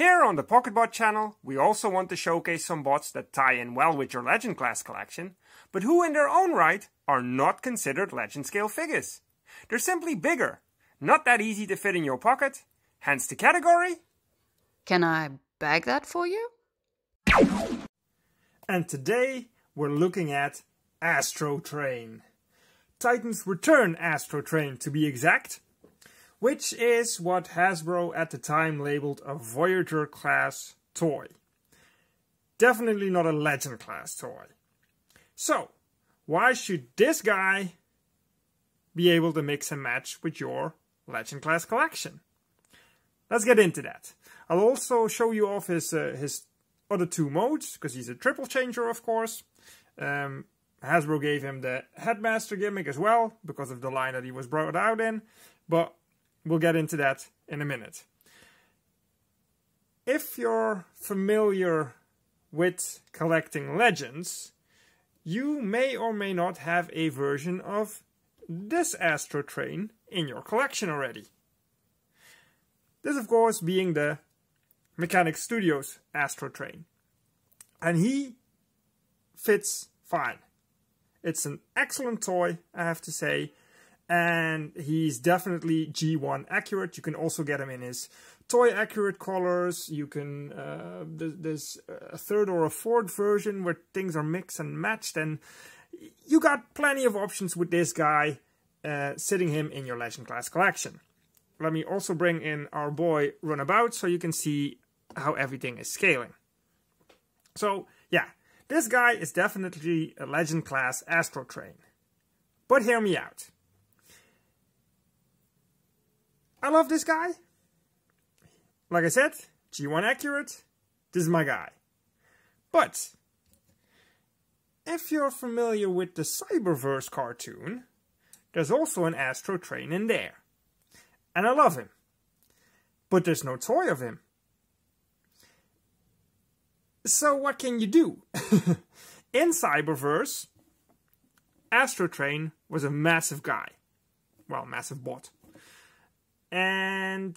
Here on the PocketBot channel, we also want to showcase some bots that tie in well with your Legend class collection, but who in their own right are not considered Legend scale figures. They're simply bigger, not that easy to fit in your pocket, hence the category... Can I bag that for you? And today we're looking at Astrotrain. Titan's Return Astrotrain to be exact, which is what Hasbro at the time labeled a Voyager class toy. Definitely not a Legend class toy. So, why should this guy be able to mix and match with your Legend class collection? Let's get into that. I'll also show you off his other two modes, because he's a triple changer, of course. Hasbro gave him the Headmaster gimmick as well, because of the line that he was brought out in, but we'll get into that in a minute. If you're familiar with collecting Legends, you may or may not have a version of this Astrotrain in your collection already. This, of course, being the Mechanic Studios Astrotrain. And he fits fine. It's an excellent toy, I have to say. And he's definitely G1 accurate. You can also get him in his toy accurate colors. You can, there's a third or a fourth version where things are mixed and matched. And you got plenty of options with this guy, sitting him in your Legend class collection. Let me also bring in our boy Runabout so you can see how everything is scaling. So, yeah, this guy is definitely a Legend class Astrotrain. But hear me out. I love this guy. Like I said, G1 accurate. This is my guy. But if you're familiar with the Cyberverse cartoon, there's also an Astrotrain in there. And I love him. But there's no toy of him. So what can you do? In Cyberverse, Astrotrain was a massive guy. Well, massive bot. And,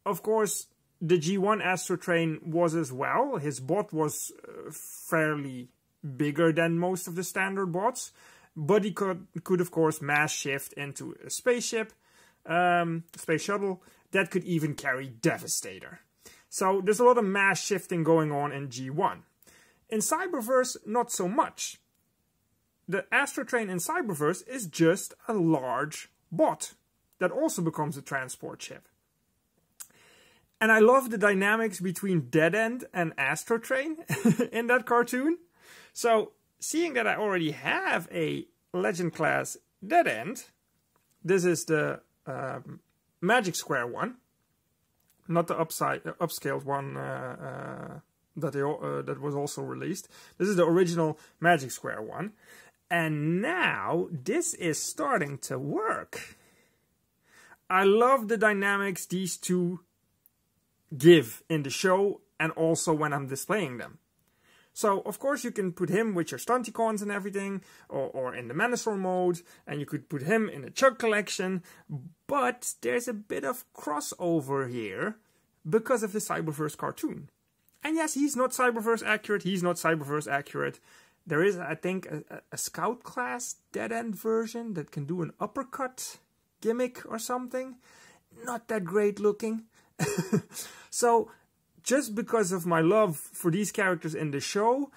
of course, the G1 Astrotrain was as well. His bot was fairly bigger than most of the standard bots. But he could of course, mass shift into a spaceship, space shuttle, that could even carry Devastator. So there's a lot of mass shifting going on in G1. In Cyberverse, not so much. The Astrotrain in Cyberverse is just a large bot that also becomes a transport ship. And I love the dynamics between Dead End and Astrotrain in that cartoon. So, seeing that I already have a Legend class Dead End, this is the Magic Square one, not the upscaled one that was also released. This is the original Magic Square one. And now, this is starting to work. I love the dynamics these two give in the show and also when I'm displaying them. So, of course, you can put him with your Stunticons and everything, or in the Manosaur mode, and you could put him in a Chug collection, but there's a bit of crossover here because of the Cyberverse cartoon. And yes, he's not Cyberverse accurate, he's not Cyberverse accurate. There is, I think, a Scout class Dead End version that can do an uppercut gimmick or something. Not that great looking. So, just because of my love for these characters in the show,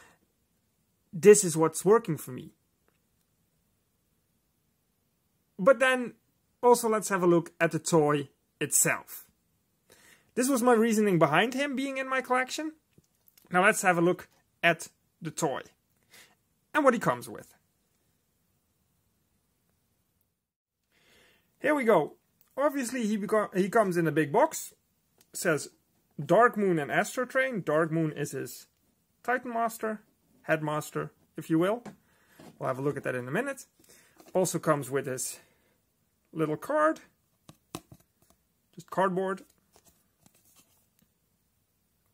this is what's working for me. But then, also let's have a look at the toy itself. This was my reasoning behind him being in my collection. Now let's have a look at the toy and what he comes with. Here we go. Obviously he comes in a big box. It says Dark Moon and Astrotrain. Dark Moon is his Titan Master, Headmaster, if you will. We'll have a look at that in a minute. Also comes with his little card. Just cardboard.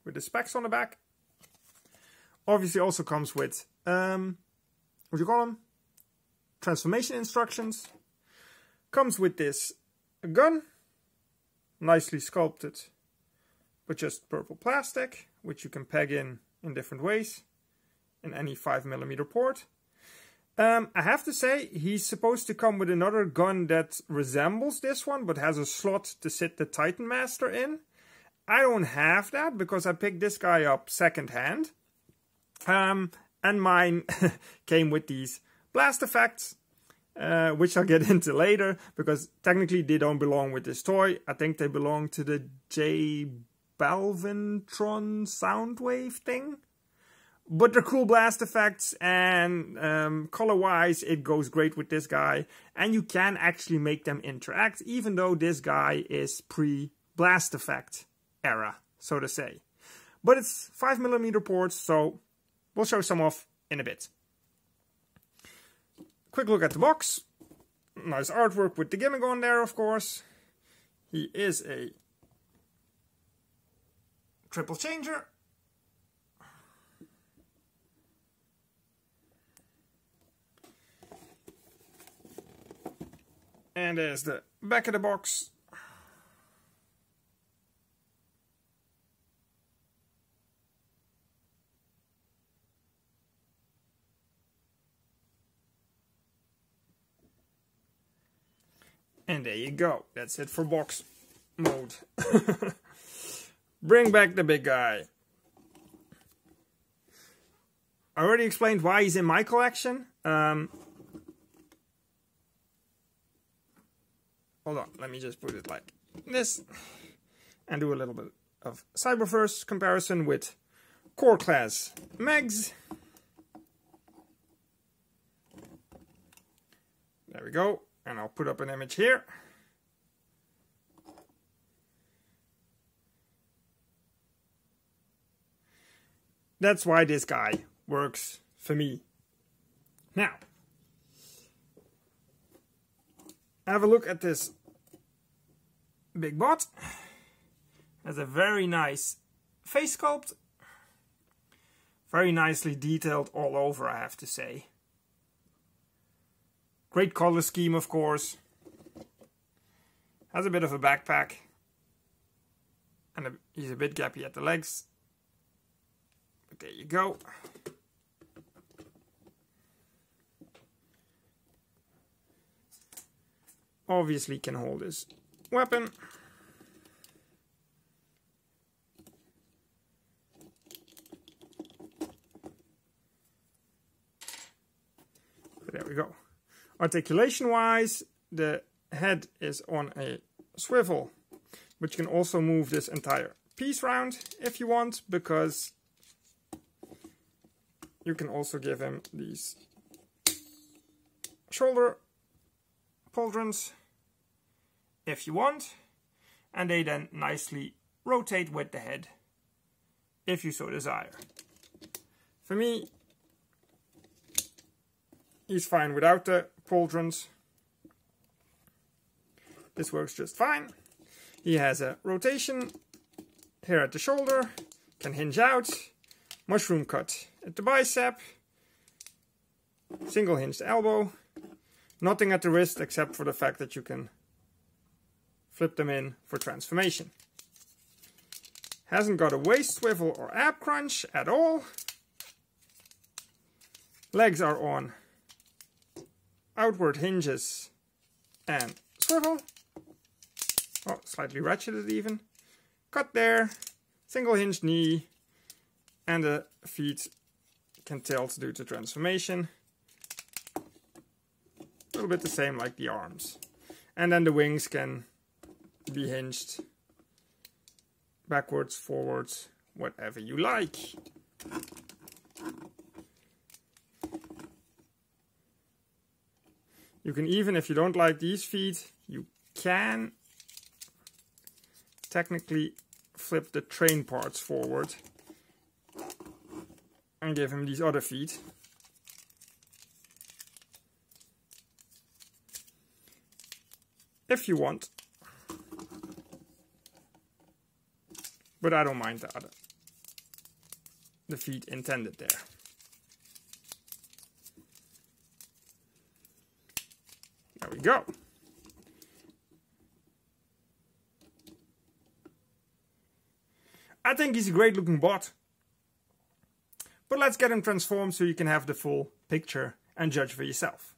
With the specs on the back. Obviously also comes with, what do you call them? Transformation instructions. Comes with this gun. Nicely sculpted but just purple plastic, which you can peg in different ways in any 5mm port. I have to say, he's supposed to come with another gun that resembles this one, but has a slot to sit the Titan Master in. I don't have that because I picked this guy up secondhand. And mine came with these blast effects, which I'll get into later, because technically they don't belong with this toy. I think they belong to the J Balvintron Soundwave thing. But they're cool blast effects, and color-wise it goes great with this guy. And you can actually make them interact, even though this guy is pre-blast effect era, so to say. But it's 5mm ports, so we'll show some off in a bit. Quick look at the box. Nice artwork with the gimmick on there, of course. He is a triple changer. And there's the back of the box. And there you go. That's it for box mode. Bring back the big guy. I already explained why he's in my collection. Hold on, let me just put it like this. And do a little bit of Cyberverse comparison with core class Megs. There we go. And I'll put up an image here. That's why this guy works for me. Now, have a look at this big bot. Has a very nice face sculpt. Very nicely detailed all over, I have to say. Great color scheme, of course. Has a bit of a backpack. And he's a bit gappy at the legs. But there you go. Obviously can hold his weapon. There we go. Articulation wise, the head is on a swivel, but you can also move this entire piece round if you want, because you can also give him these shoulder pauldrons if you want, and they then nicely rotate with the head if you so desire. For me, he's fine without the pauldrons. This works just fine. He has a rotation here at the shoulder, can hinge out, mushroom cut at the bicep, single hinged elbow, nothing at the wrist except for the fact that you can flip them in for transformation. Hasn't got a waist swivel or ab crunch at all. Legs are on outward hinges and swivel. Oh, slightly ratcheted even. Cut there, single hinged knee, and the feet can tilt due to transformation. A little bit the same like the arms. And then the wings can be hinged backwards, forwards, whatever you like. You can even, if you don't like these feet, you can technically flip the train parts forward and give him these other feet. If you want. But I don't mind the feet intended there. There we go. I think he's a great looking bot. But let's get him transformed so you can have the full picture and judge for yourself.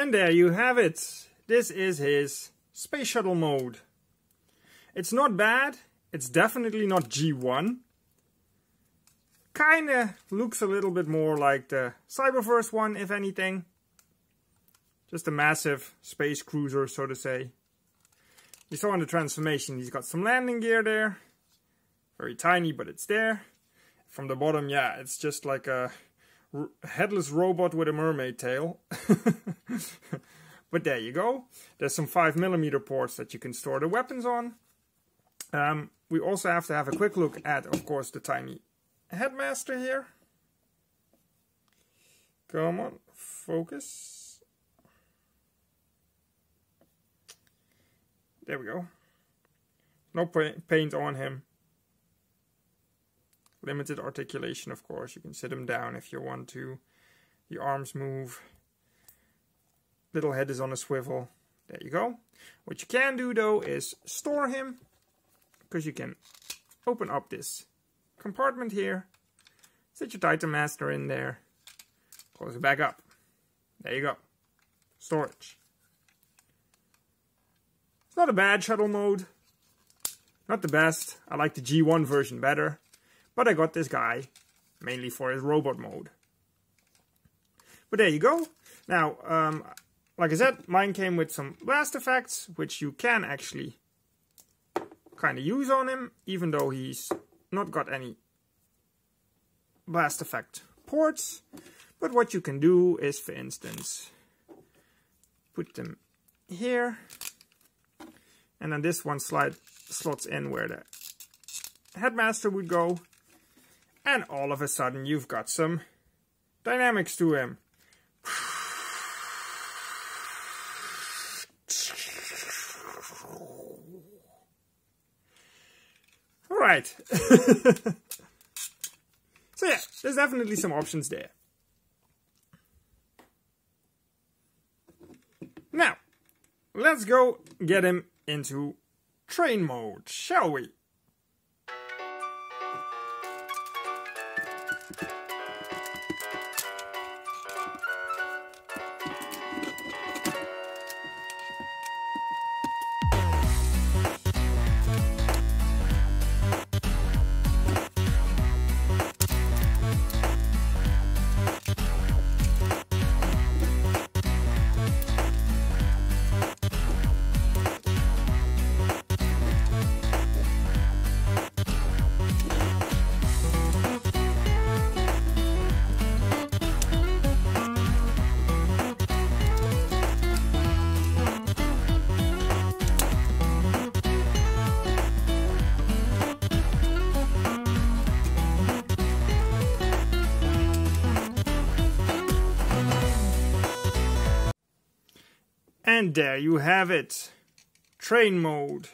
And there you have it. This is his Space Shuttle mode. It's not bad. It's definitely not G1. Kinda looks a little bit more like the Cyberverse one, if anything. Just a massive space cruiser, so to say. You saw in the transformation, he's got some landing gear there. Very tiny, but it's there. From the bottom, yeah, it's just like a headless robot with a mermaid tail. But there you go. There's some 5mm ports that you can store the weapons on. We also have to have a quick look at, of course, the tiny headmaster here. Come on, focus. There we go. No paint on him. Limited articulation, of course. You can sit him down if you want to. The arms move. Little head is on a swivel. There you go. What you can do, though, is store him. Because you can open up this compartment here. Set your Titan Master in there. Close it back up. There you go. Storage. It's not a bad shuttle mode. Not the best. I like the G1 version better. But I got this guy mainly for his robot mode. But there you go. Now, like I said, mine came with some blast effects, which you can actually kind of use on him, even though he's not got any blast effect ports. But what you can do is, for instance, put them here, and then this one slots in where the headmaster would go, and all of a sudden you've got some dynamics to him. Alright. So yeah, there's definitely some options there. Now, let's go get him into train mode, shall we? And there you have it, train mode.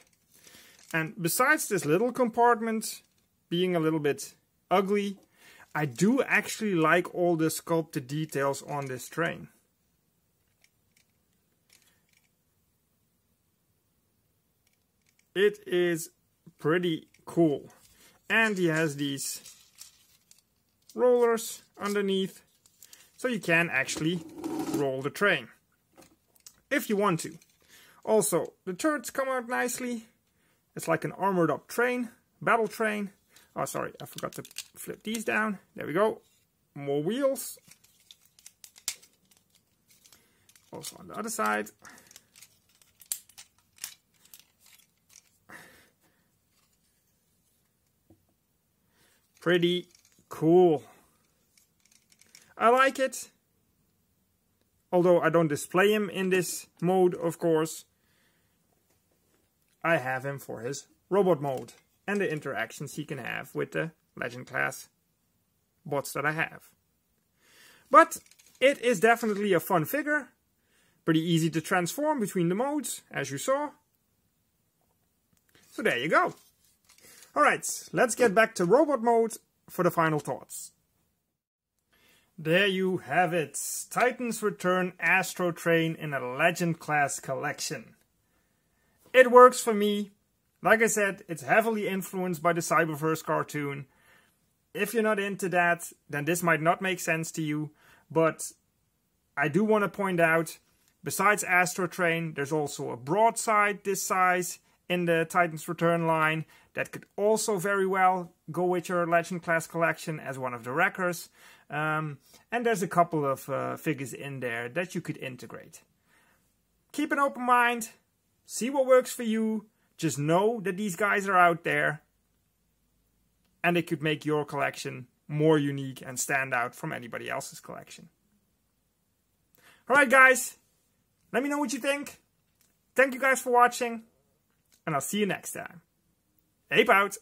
And besides this little compartment being a little bit ugly. I do actually like all the sculpted details on this train. It is pretty cool. And he has these rollers underneath, so you can actually roll the train if you want to. Also, the turrets come out nicely. It's like an armored up train, battle train. Oh, sorry, I forgot to flip these down. There we go. More wheels. Also on the other side. Pretty cool. I like it. Although I don't display him in this mode, of course. I have him for his robot mode and the interactions he can have with the Legend class bots that I have. But it is definitely a fun figure. Pretty easy to transform between the modes, as you saw. So there you go. Alright, let's get back to robot mode for the final thoughts. There you have it. Titans Return Astrotrain in a Legend class collection. It works for me. Like I said, it's heavily influenced by the Cyberverse cartoon. If you're not into that, then this might not make sense to you. But I do want to point out, besides Astrotrain, there's also a broadside this size in the Titans Return line that could also very well go with your Legend class collection as one of the wreckers. And there's a couple of figures in there that you could integrate. Keep an open mind. See what works for you. Just know that these guys are out there. And they could make your collection more unique and stand out from anybody else's collection. Alright guys, let me know what you think. Thank you guys for watching. And I'll see you next time. Ape out!